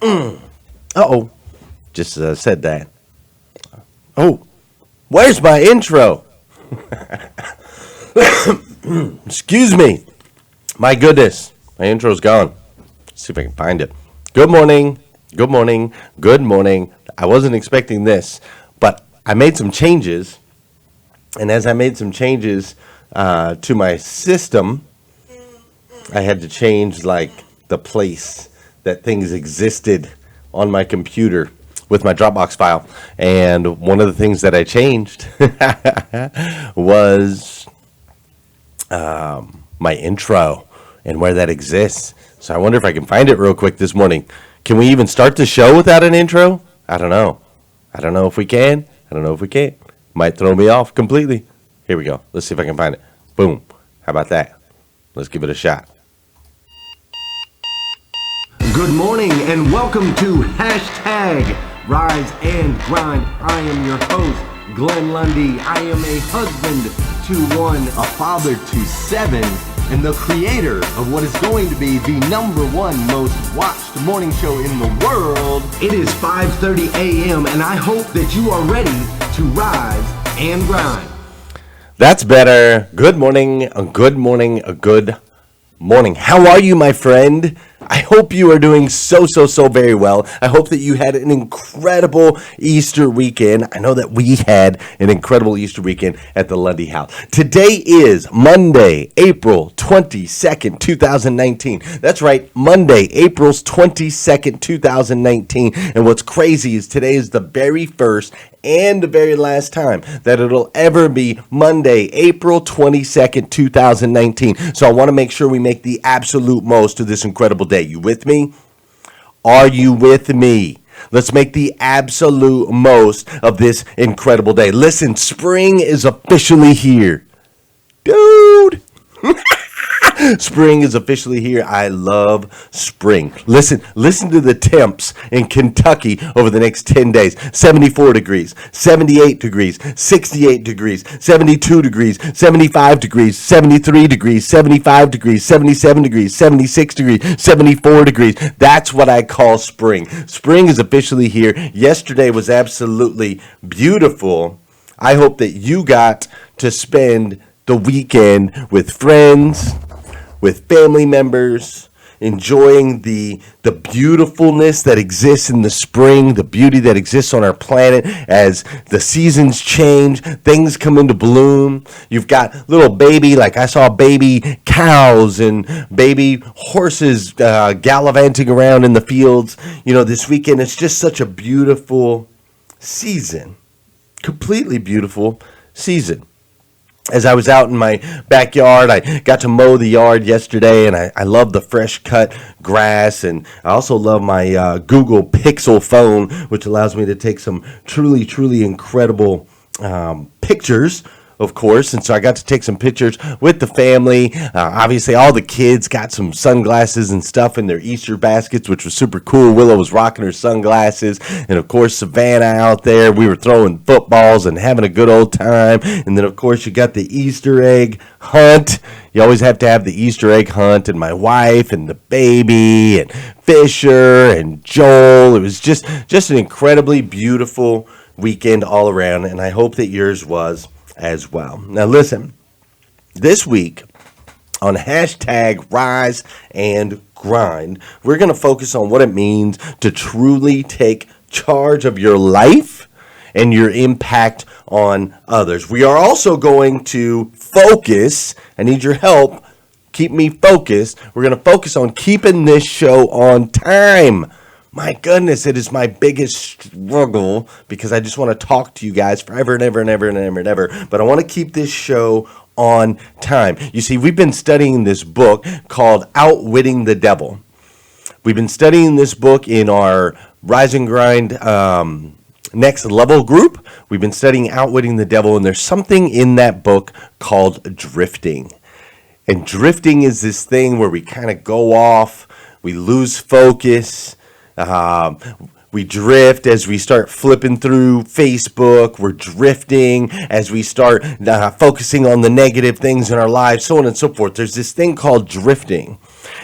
Uh-oh. Just said that. Oh, where's my intro? Excuse me. My goodness. My intro's gone. Let's see if I can find it. Good morning. Good morning. Good morning. I wasn't expecting this, but I made some changes. And as I made some changes to my system, I had to change like the place that things existed on my computer with my Dropbox file. And one of the things that I changed was my intro and where that exists. So I wonder if I can find it real quick this morning. Can we even start the show without an intro? I don't know. I don't know if we can. I don't know if we can. Might throw me off completely. Here we go. Let's see if I can find it. Boom. How about that? Let's give it a shot. Good morning and welcome to Hashtag Rise and Grind. I am your host, Glenn Lundy. I am a husband to one, a father to seven, and the creator of what is going to be the #1 most watched morning show in the world. It is 5:30 a.m. and I hope that you are ready to rise and grind. That's better. Good morning. Good morning. Good morning. How are you, my friend? I hope you are doing so very well. I hope that you had an incredible Easter weekend. I know that we had an incredible Easter weekend at the Lundy House. Today is Monday, April 22nd, 2019. That's right, Monday, April 22nd, 2019. And what's crazy is today is the very first and the very last time that it'll ever be Monday, April 22nd, 2019. So I want to make sure we make the absolute most of this incredible day. You with me? Are you with me? Let's make the absolute most of this incredible day. Listen, spring is officially here. Dude! Spring is officially here. I love spring. Listen to the temps in Kentucky over the next 10 days. 74 degrees, 78 degrees, 68 degrees, 72 degrees, 75 degrees, 73 degrees, 75 degrees, 77 degrees, 76 degrees, 74 degrees. That's what I call spring. Spring is officially here. Yesterday was absolutely beautiful. I hope that you got to spend the weekend with friends, with family members, enjoying the beautifulness that exists in the spring, the beauty that exists on our planet as the seasons change, things come into bloom. You've got little baby, like I saw baby cows and baby horses gallivanting around in the fields. You know, this weekend, it's just such a beautiful season, completely beautiful season. As I was out in my backyard, I got to mow the yard yesterday, and I love the fresh cut grass, and I also love my Google Pixel phone, which allows me to take some truly incredible pictures, of course. And so I got to take some pictures with the family. Obviously, all the kids got some sunglasses and stuff in their Easter baskets, which was super cool. Willow was rocking her sunglasses. And, of course, Savannah out there. We were throwing footballs and having a good old time. And then, of course, you got the Easter egg hunt. You always have to have the Easter egg hunt. And my wife and the baby and Fisher and Joel. It was just an incredibly beautiful weekend all around. And I hope that yours was as well. Now listen, this week on Hashtag Rise and Grind, we're going to focus on what it means to truly take charge of your life and your impact on others. We are also going to focus, I need your help, keep me focused. We're going to focus on keeping this show on time. My goodness, it is my biggest struggle because I just want to talk to you guys forever and ever. But I want to keep this show on time. You see, we've been studying this book called Outwitting the Devil. We've been studying this book in our Rise and Grind Next Level group. We've been studying Outwitting the Devil, and there's something in that book called drifting. And drifting is this thing where we kind of go off, we lose focus. We drift as we start flipping through Facebook. We're drifting as we start focusing on the negative things in our lives, so on and so forth. There's this thing called drifting.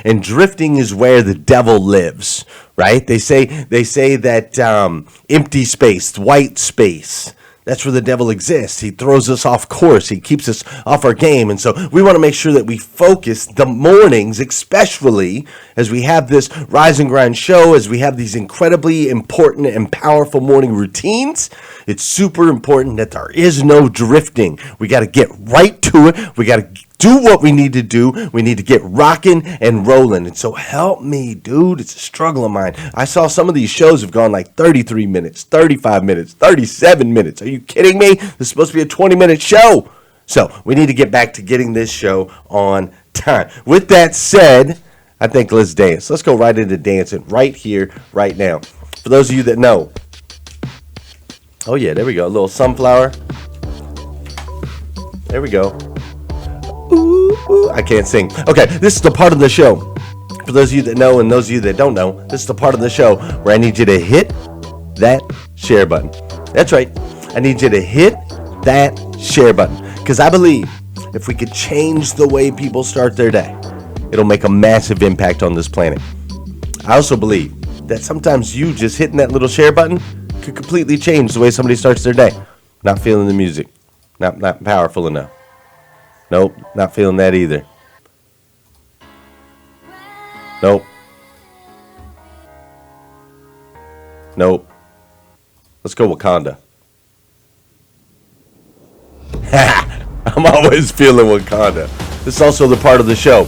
And drifting is where the devil lives, right? They say that empty space, white space, that's where the devil exists. He throws us off course. He keeps us off our game. And so we want to make sure that we focus the mornings, especially as we have this Rise and Grind show, as we have these incredibly important and powerful morning routines. It's super important that there is no drifting. We got to get right to it. We got to do what we need to do. We need to get rocking and rolling. And so help me, dude. It's a struggle of mine. I saw some of these shows have gone like 33 minutes, 35 minutes, 37 minutes. Are you kidding me? This is supposed to be a 20-minute show. So we need to get back to getting this show on time. With that said, I think let's dance. Let's go right into dancing right here, right now. For those of you that know. Oh, yeah, there we go. A little sunflower. There we go. Ooh, ooh. I can't sing. Okay, this is the part of the show. For those of you that know and those of you that don't know, this is the part of the show where I need you to hit that share button. That's right. I need you to hit that share button. Because I believe if we could change the way people start their day, it'll make a massive impact on this planet. I also believe that sometimes you just hitting that little share button could completely change the way somebody starts their day. Not feeling the music. Not powerful enough. Nope, not feeling that either. Nope. Nope. Let's go Wakanda. I'm always feeling Wakanda. This is also the part of the show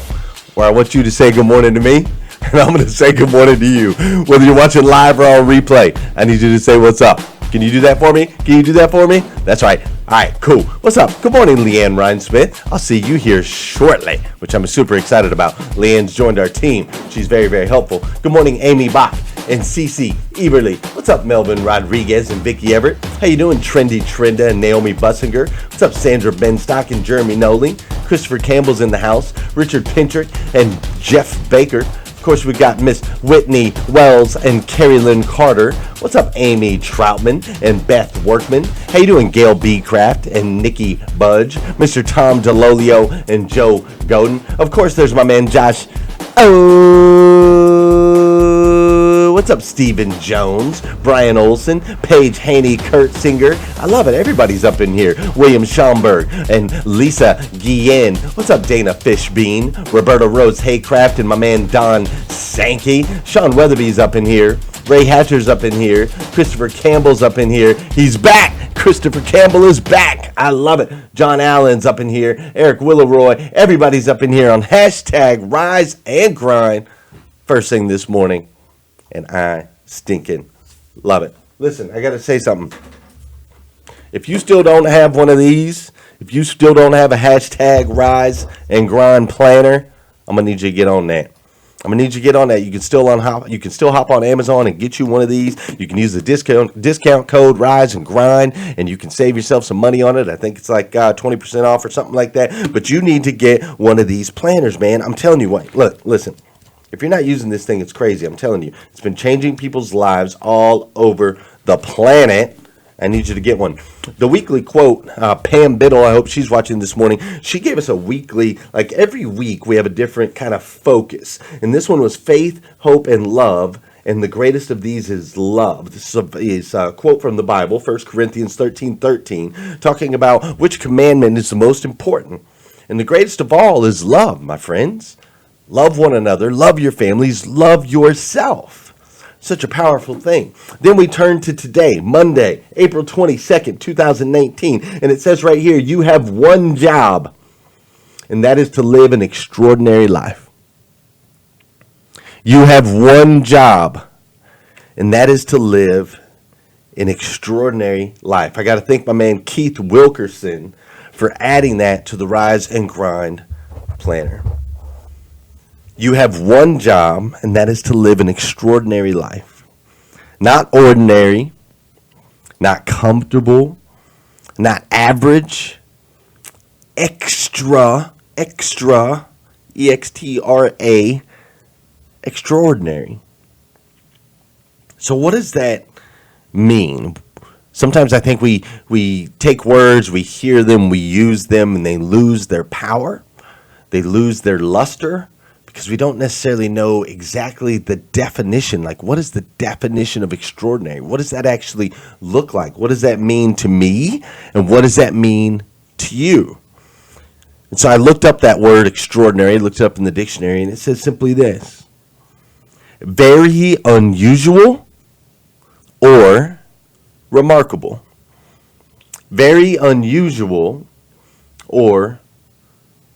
where I want you to say good morning to me, and I'm going to say good morning to you. Whether you're watching live or on replay, I need you to say what's up. Can you do that for me? Can you do that for me? That's right. All right, cool. What's up? Good morning, Leanne Ryan-Smith. I'll see you here shortly, which I'm super excited about. Leanne's joined our team. She's very, very helpful. Good morning, Amy Bach and Cece Eberly. What's up, Melvin Rodriguez and Vicky Everett? How you doing, Trendy Trenda and Naomi Bussinger? What's up, Sandra Benstock and Jeremy Noling? Christopher Campbell's in the house. Richard Pintrick and Jeff Baker. Of course, we got Miss Whitney Wells and Carrie Lynn Carter. What's up, Amy Troutman and Beth Workman? How you doing, Gail B. Craft and Nikki Budge? Mr. Tom DeLolio and Joe Godin. Of course, there's my man Josh. Oh, what's up, Stephen Jones, Brian Olson, Paige Haney, Kurt Singer. I love it. Everybody's up in here. William Schaumburg and Lisa Guillen. What's up, Dana Fishbean, Roberta Rose Haycraft, and my man Don Sankey. Sean Weatherby's up in here. Ray Hatcher's up in here. Christopher Campbell's up in here. He's back. Christopher Campbell is back. I love it. John Allen's up in here. Eric Willeroy. Everybody's up in here on hashtag Rise and Grind. First thing this morning. And I stinking love it. Listen, I got to say something. If you still don't have one of these, if you still don't have a hashtag Rise and Grind planner, I'm going to need you to get on that. I'm gonna need you to get on that. You can still hop on Amazon and get you one of these. You can use the discount code Rise and Grind, and you can save yourself some money on it. I think it's like 20% off or something like that. But you need to get one of these planners, man. I'm telling you what. Look, listen. If you're not using this thing, it's crazy. I'm telling you, it's been changing people's lives all over the planet. I need you to get one. The weekly quote, Pam Biddle, I hope she's watching this morning. She gave us a weekly, like every week we have a different kind of focus. And this one was faith, hope, and love. And the greatest of these is love. This is a quote from the Bible, 1 Corinthians 13:13, talking about which commandment is the most important. And the greatest of all is love, my friends. Love one another, love your families, love yourself. Such a powerful thing. Then we turn to today, Monday, April 22nd, 2019. And it says right here, you have one job, and that is to live an extraordinary life. You have one job, and that is to live an extraordinary life. I got to thank my man Keith Wilkerson for adding that to the Rise and Grind planner. You have one job, and that is to live an extraordinary life. Not ordinary, not comfortable, not average, extra, E-X-T-R-A, extraordinary. So what does that mean? Sometimes I think we take words, we hear them, we use them, and they lose their power. They lose their luster. because we don't necessarily know exactly the definition. Like, what is the definition of extraordinary? What does that actually look like? What does that mean to me? And what does that mean to you? And so I looked up that word extraordinary, looked it up in the dictionary, and it says simply this: very unusual or remarkable. Very unusual or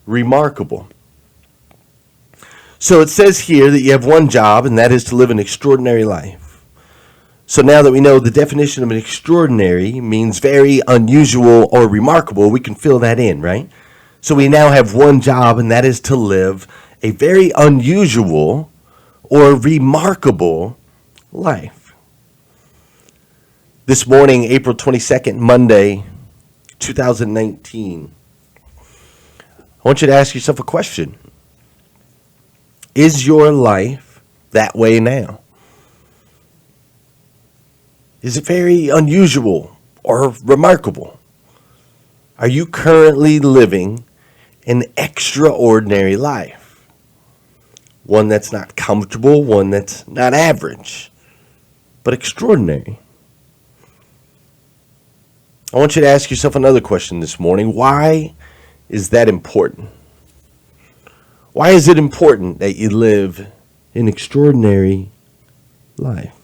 remarkable. So it says here that you have one job, and that is to live an extraordinary life. So now that we know the definition of an extraordinary means very unusual or remarkable, we can fill that in, right? So we now have one job, and that is to live a very unusual or remarkable life. This morning, April 22nd, Monday, 2019, I want you to ask yourself a question. Is your life that way now? Is it very unusual or remarkable? Are you currently living an extraordinary life? One that's not comfortable, one that's not average, but extraordinary. I want you to ask yourself another question this morning. Why is that important? Why is it important that you live an extraordinary life?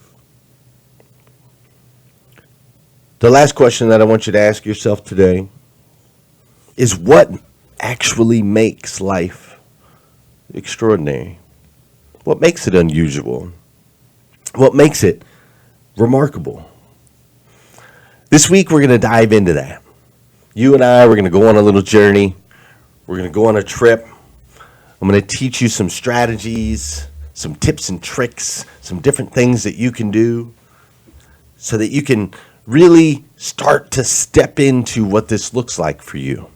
The last question that I want you to ask yourself today is, what actually makes life extraordinary? What makes it unusual? What makes it remarkable? This week, we're going to dive into that. You and I, we're going to go on a little journey. We're going to go on a trip. I'm going to teach you some strategies, some tips and tricks, some different things that you can do so that you can really start to step into what this looks like for you.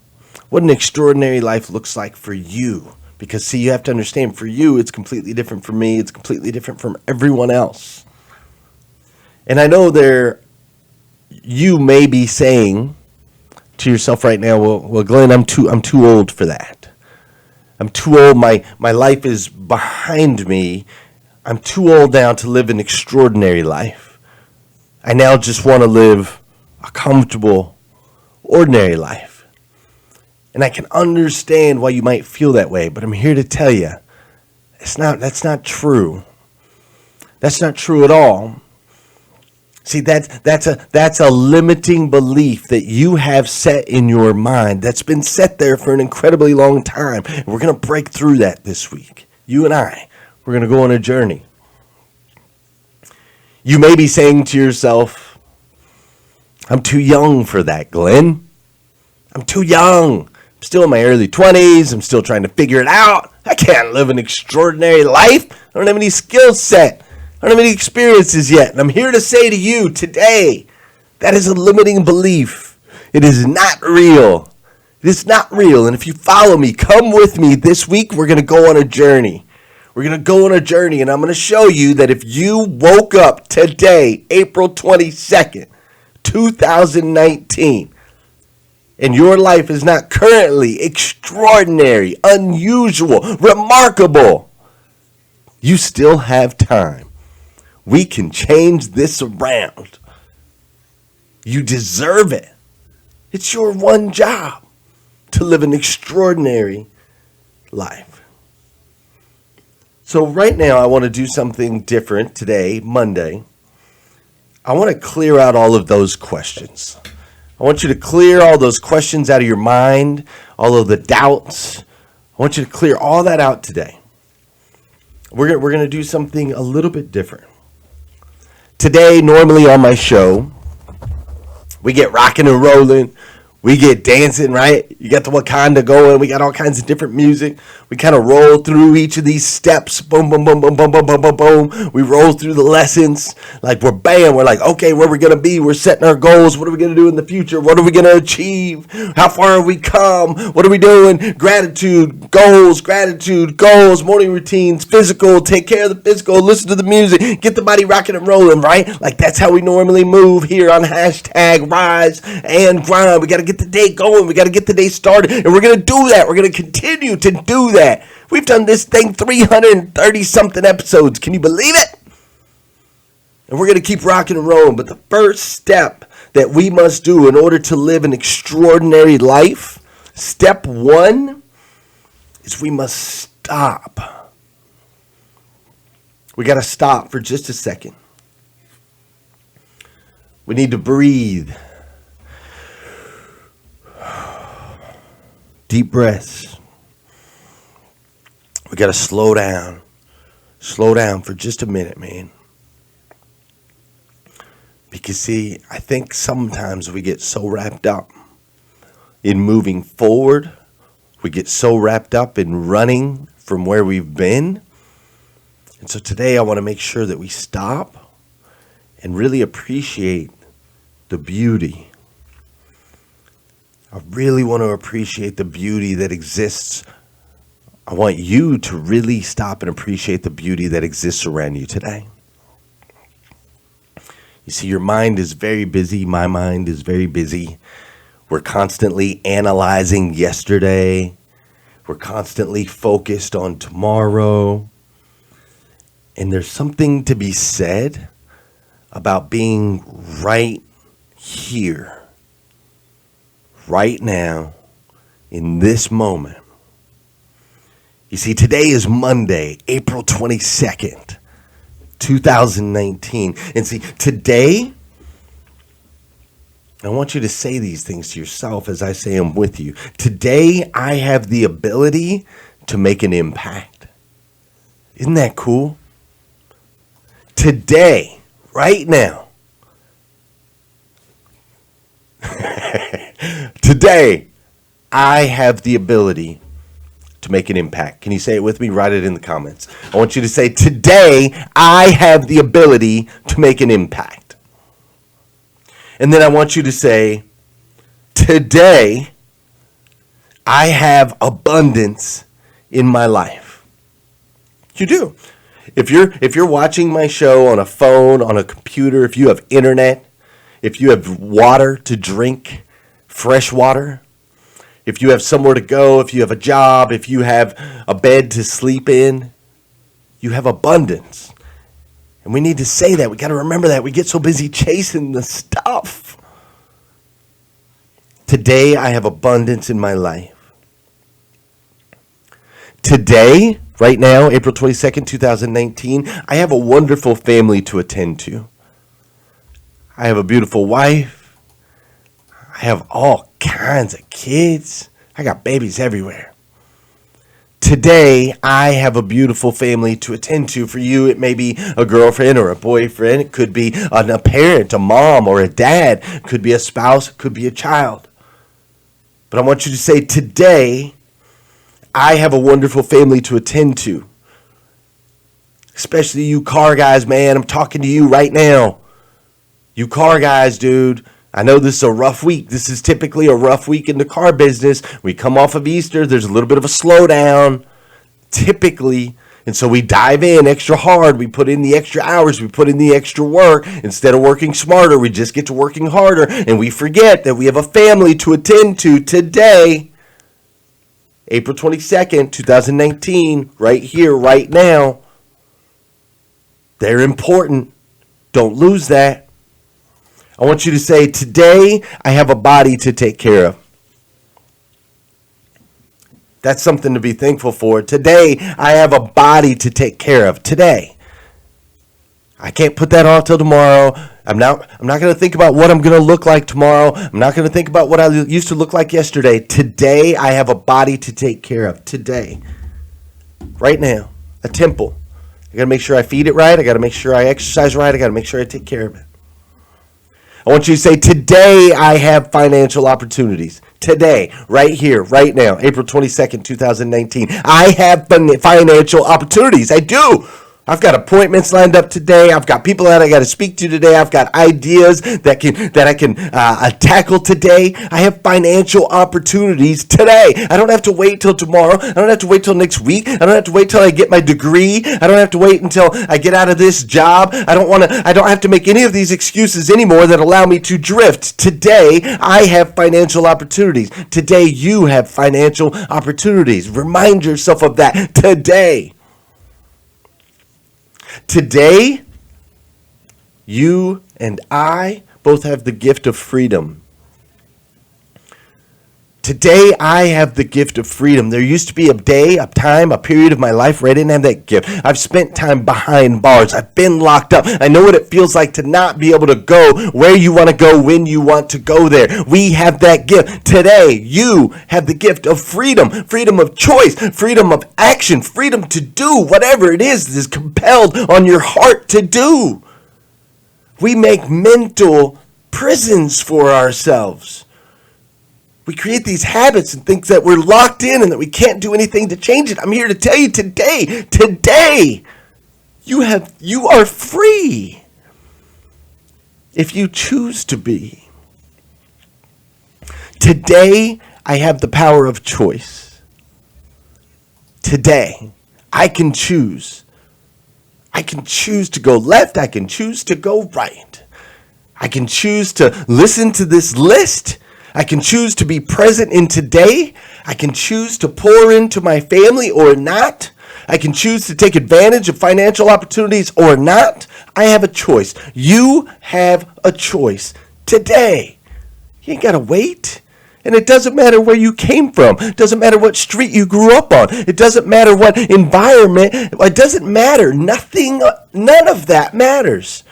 What an extraordinary life looks like for you. Because, see, you have to understand, for you, it's completely different from me. It's completely different from everyone else. And I know you may be saying to yourself right now, well, Glenn, I'm too old for that. I'm too old. My life is behind me. I'm too old now to live an extraordinary life. I now just want to live a comfortable, ordinary life. And I can understand why you might feel that way, but I'm here to tell you, that's not true. That's not true at all. See, that's a limiting belief that you have set in your mind. That's been set there for an incredibly long time. And we're going to break through that this week. You and I, we're going to go on a journey. You may be saying to yourself, I'm too young for that, Glenn. I'm too young. I'm still in my early 20s. I'm still trying to figure it out. I can't live an extraordinary life. I don't have any skill set. I don't have any experiences yet. And I'm here to say to you today, that is a limiting belief. It is not real. It is not real. And if you follow me, come with me this week, we're going to go on a journey. We're going to go on a journey, and I'm going to show you that if you woke up today, April 22nd, 2019, and your life is not currently extraordinary, unusual, remarkable, you still have time. We can change this around. You deserve it. It's your one job to live an extraordinary life. So right now, I want to do something different today, Monday. I want to clear out all of those questions. I want you to clear all those questions out of your mind, all of the doubts. I want you to clear all that out today. We're going to do something a little bit different. Today, normally on my show, we get rocking and rolling. We get dancing, right? You got the Wakanda going. We got all kinds of different music. We kind of roll through each of these steps. Boom, boom, boom, boom, boom, boom, boom, boom, boom. We roll through the lessons. Like we're like, okay, where are we going to be? We're setting our goals. What are we going to do in the future? What are we going to achieve? How far have we come? What are we doing? Gratitude, goals, morning routines, physical, take care of the physical, listen to the music, get the body rocking and rolling, right? Like that's how we normally move here on hashtag Rise and Grind. We got to get get the day going. We got to get the day started. And we're going to do that. We're going to continue to do that. We've done this thing 330-something episodes. Can you believe it? And we're going to keep rocking and rolling. But the first step that we must do in order to live an extraordinary life, step one, is we must stop. We got to stop for just a second. We need to breathe. Deep breaths. We got to slow down. Slow down for just a minute, man. Because, see, I think sometimes we get so wrapped up in moving forward. We get so wrapped up in running from where we've been. And so today I want to make sure that we stop and really appreciate the beauty. I really want to appreciate the beauty that exists. I want you to really stop and appreciate the beauty that exists around you today. You see, your mind is very busy. My mind is very busy. We're constantly analyzing yesterday. We're constantly focused on tomorrow. And there's something to be said about being right here, right now, in this moment. You see, today is Monday, April 22nd, 2019. And see, today, I want you to say these things to yourself as I say them with you. Today, I have the ability to make an impact. Isn't that cool? Today, right now, today, I have the ability to make an impact. Can you say it with me? Write it in the comments. I want you to say, today, I have the ability to make an impact. And then I want you to say, today, I have abundance in my life. You do. If you're watching my show on a phone, on a computer, if you have internet, if you have water to drink, fresh water, if you have somewhere to go, if you have a job, if you have a bed to sleep in, you have abundance. And we need to say that. We got to remember that. We get so busy chasing the stuff. Today, I have abundance in my life. Today, right now, April 22nd, 2019, I have a wonderful family to attend to. I have a beautiful wife. I have all kinds of kids. I got babies everywhere. Today, I have a beautiful family to attend to. For you, it may be a girlfriend or a boyfriend. It could be a parent, a mom, or a dad. It could be a spouse. It could be a child. But I want you to say, today, I have a wonderful family to attend to. Especially you car guys, man. I'm talking to you right now. You car guys, dude. I know this is a rough week. This is typically a rough week in the car business. We come off of Easter. There's a little bit of a slowdown, typically. And so we dive in extra hard. We put in the extra hours. We put in the extra work. Instead of working smarter, we just get to working harder. And we forget that we have a family to attend to today, April 22nd, 2019, right here, right now. They're important. Don't lose that. I want you to say, today, I have a body to take care of. That's something to be thankful for. Today, I have a body to take care of. Today. I can't put that off till tomorrow. I'm not going to think about what I'm going to look like tomorrow. I'm not going to think about what I used to look like yesterday. Today, I have a body to take care of. Today. Right now. A temple. I got to make sure I feed it right. I got to make sure I exercise right. I got to make sure I take care of it. I want you to say, today I have financial opportunities. Today, right here, right now, April 22nd, 2019. I have financial opportunities. I do. I've got appointments lined up today. I've got people that I got to speak to today. I've got ideas that I can tackle today. I have financial opportunities today. I don't have to wait till tomorrow. I don't have to wait till next week. I don't have to wait till I get my degree. I don't have to wait until I get out of this job. I don't have to make any of these excuses anymore that allow me to drift. Today, I have financial opportunities. Today, you have financial opportunities. Remind yourself of that today. Today, you and I both have the gift of freedom. Today, I have the gift of freedom. There used to be a day, a time, a period of my life where I didn't have that gift. I've spent time behind bars. I've been locked up. I know what it feels like to not be able to go where you want to go when you want to go there. We have that gift. Today, you have the gift of freedom. Freedom of choice. Freedom of action. Freedom to do whatever it is that is compelled on your heart to do. We make mental prisons for ourselves. We create these habits and think that we're locked in and that we can't do anything to change it. I'm here to tell you today, you are free if you choose to be. Today, I have the power of choice. Today, I can choose. I can choose to go left. I can choose to go right. I can choose to listen to this list. I can choose to be present in today. I can choose to pour into my family or not. I can choose to take advantage of financial opportunities or not. I have a choice. You have a choice today. You ain't got to wait. And it doesn't matter where you came from. It doesn't matter what street you grew up on. It doesn't matter what environment. It doesn't matter. None of that matters.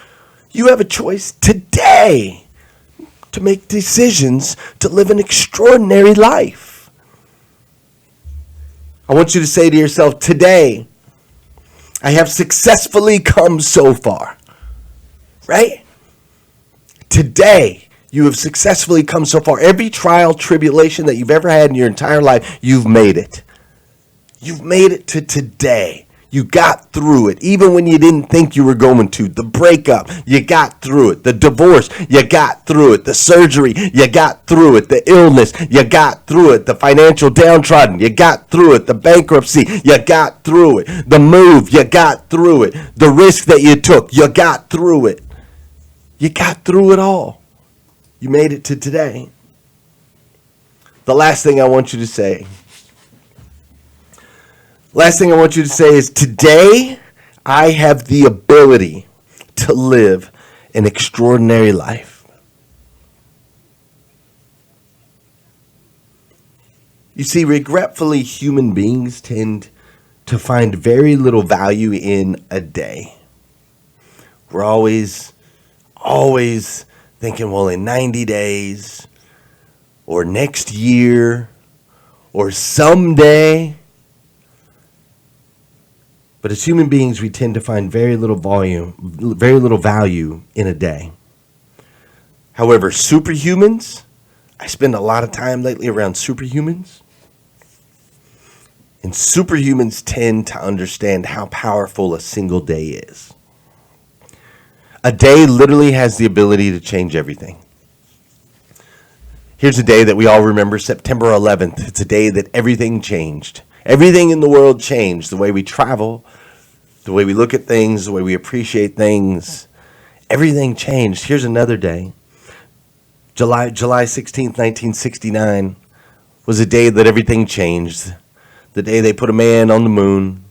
You have a choice today to make decisions to live an extraordinary life. I want you to say to yourself, today, I have successfully come so far. Right? Today, you have successfully come so far. Every trial, tribulation that you've ever had in your entire life, you've made it. You've made it to today. You got through it, even when you didn't think you were going to. The breakup, you got through it. The divorce, you got through it. The surgery, you got through it. The illness, you got through it. The financial downtrodden, you got through it. The bankruptcy, you got through it. The move, you got through it. The risk that you took, you got through it. You got through it all. You made it to today. The last thing I want you to say. Last thing I want you to say is, today I have the ability to live an extraordinary life. You see, regretfully, human beings tend to find very little value in a day. We're always thinking, well, in 90 days or next year or someday. But as human beings, we tend to find very little value in a day. However, superhumans, I spend a lot of time lately around superhumans. And superhumans tend to understand how powerful a single day is. A day literally has the ability to change everything. Here's a day that we all remember, September 11th. It's a day that everything changed. Everything in the world changed. The way we travel, the way we look at things, the way we appreciate things. Everything changed. Here's another day. July 16th, 1969 was a day that everything changed. The day they put a man on the moon.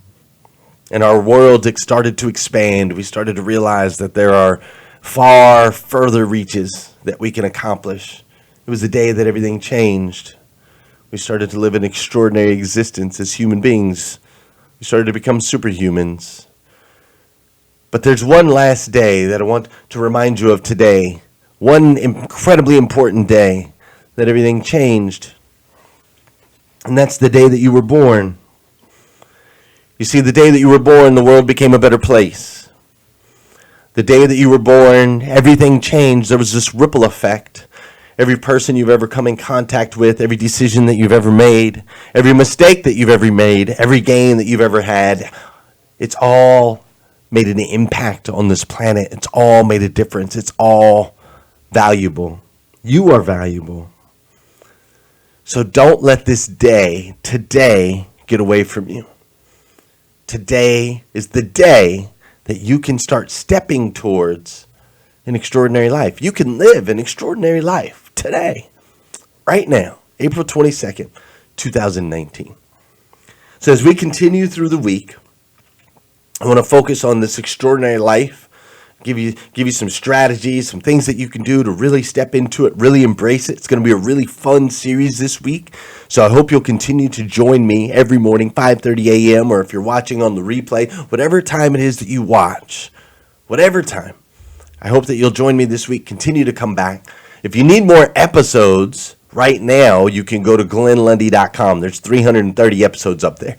And our world started to expand. We started to realize that there are far further reaches that we can accomplish. It was the day that everything changed. We started to live an extraordinary existence as human beings. We started to become superhumans. But there's one last day that I want to remind you of today. One incredibly important day that everything changed. And that's the day that you were born. You see, the day that you were born, the world became a better place. The day that you were born, everything changed. There was this ripple effect. Every person you've ever come in contact with, every decision that you've ever made, every mistake that you've ever made, every gain that you've ever had, it's all made an impact on this planet. It's all made a difference. It's all valuable. You are valuable. So don't let this day, today, get away from you. Today is the day that you can start stepping towards an extraordinary life. You can live an extraordinary life today, right now, April 22nd, 2019. So as we continue through the week, I want to focus on this extraordinary life, give you some strategies, some things that you can do to really step into it, really embrace it. It's going to be a really fun series this week. So I hope you'll continue to join me every morning, 5:30 a.m., or if you're watching on the replay, whatever time it is that you watch, whatever time. I hope that you'll join me this week. Continue to come back. If you need more episodes right now, you can go to glennlundy.com. There's 330 episodes up there.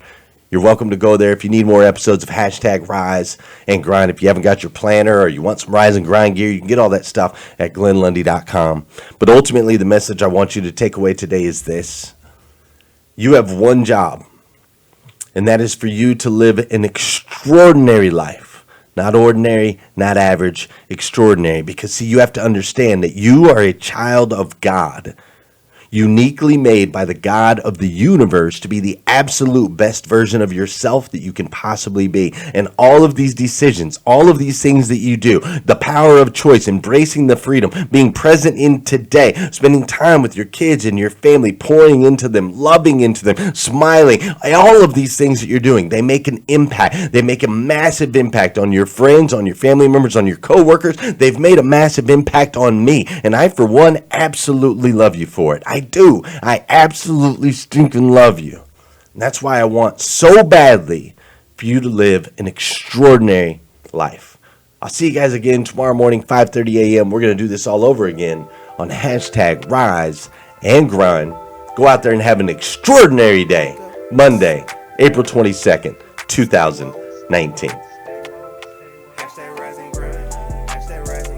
You're welcome to go there if you need more episodes of hashtag Rise and Grind. If you haven't got your planner or you want some Rise and Grind gear, you can get all that stuff at glennlundy.com. But ultimately, the message I want you to take away today is this. You have one job, and that is for you to live an extraordinary life. Not ordinary, not average, extraordinary. Because, see, you have to understand that you are a child of God, uniquely made by the God of the universe to be the absolute best version of yourself that you can possibly be. And all of these decisions, all of these things that you do, the power of choice, embracing the freedom, being present in today, spending time with your kids and your family, pouring into them, loving into them, smiling, all of these things that you're doing, they make an impact. They make a massive impact on your friends, on your family members, on your coworkers. They've made a massive impact on me. And I, for one, absolutely love you for it. I do. I absolutely stinking love you. And that's why I want so badly for you to live an extraordinary life. I'll see you guys again tomorrow morning, 5:30 a.m. We're going to do this all over again on hashtag Rise and Grind. Go out there and have an extraordinary day. Monday, April 22nd, 2019. Hashtag Rise and Grind. Hashtag Rise and